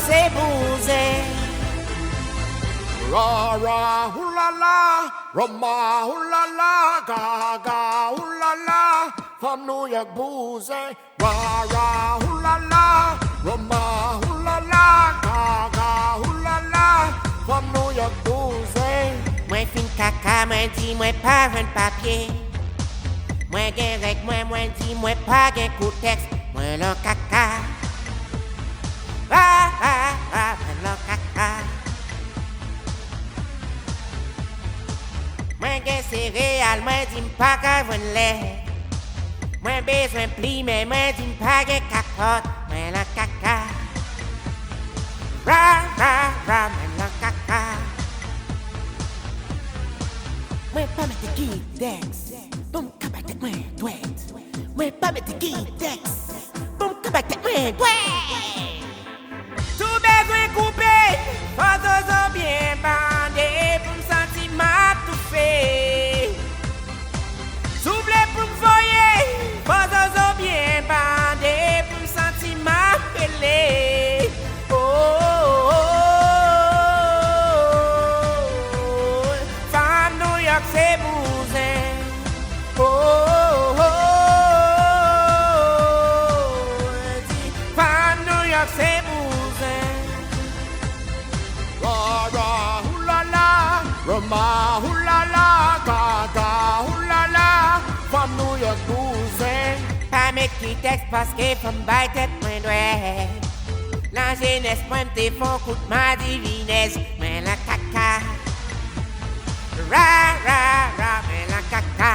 c'est bousé. Ra ra oulala, Roma oulala, gaga oulala, femme New York bousée. Ra ra oulala, Roma oulala, gaga oulala, femme New York bousée. Moi fin caca, moi dis moi pas un papier. Moi gen règle, moi dis moi pas gen coup texte. Moi le caca. Ah ah ah, moi le caca. Moi gen céréales, moi dis m'pas qu'à voler. Moi besoin pli, mais moi dis m'pas gen capote. Moi le caca. Ra ra ra, moi le caca. Moi pas mettre qui dex. Boum cabaret moi douette. Moi pas mettre qui dex. Boum cabaret moi douette. Tout besoin coupé, photos bien bandé pour me sentir ma tout fait. Soufflez pour me voyer, photos bien bandé pour me sentir ma pelée. Oh, oh, oh, oh. Femme New York c'est bousin. Oh, oh, oh, oh. Femme New York c'est bousin. Ra ra oulala, Roma oulala, gaga oulala, femme New York bousée. Pas mes qui texte parce que faut me bailler tête moins douée. La jeunesse moi m'te font coup de ma divinesse. Mais la caca. Ra ra ra, mais la caca.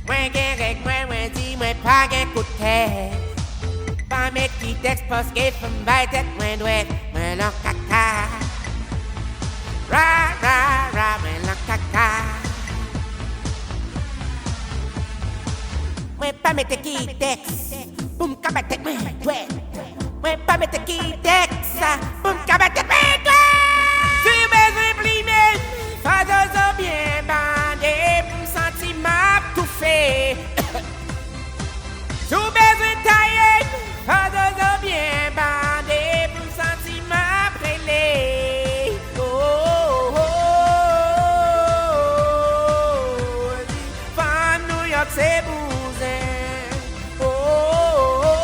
Moi gen règle, moi dis moi pas gen coup de tête. Pas mes qui texte parce que faut me bailler tête moins douée. Mais la caca. Ra ra ra, mais la caca. Moi pas mettre qui texte. Boum cabaret moi douée. Moi pas mettre qui texte. Boum cabaret moi douée. Si besoin plimer, photos bien bandé pour me sentir ma tout fait. Si besoin tailler, photos bien bandé pour me sentir ma prélée. Oh, oh, oh, oh. Femme New York c'est bousin. Oh, oh, oh,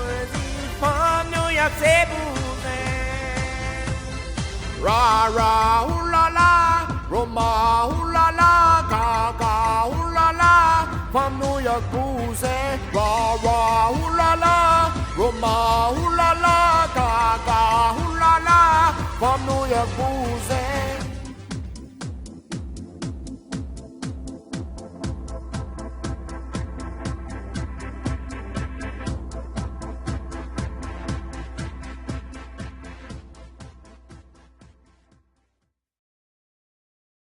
oh. Femme New York c'est bousin. Ra ra oulala, Roma oulala, gaga oulala, femme New York bousée. Ra ra oulala, Roma oulala, gaga oulala, femme New York bousée.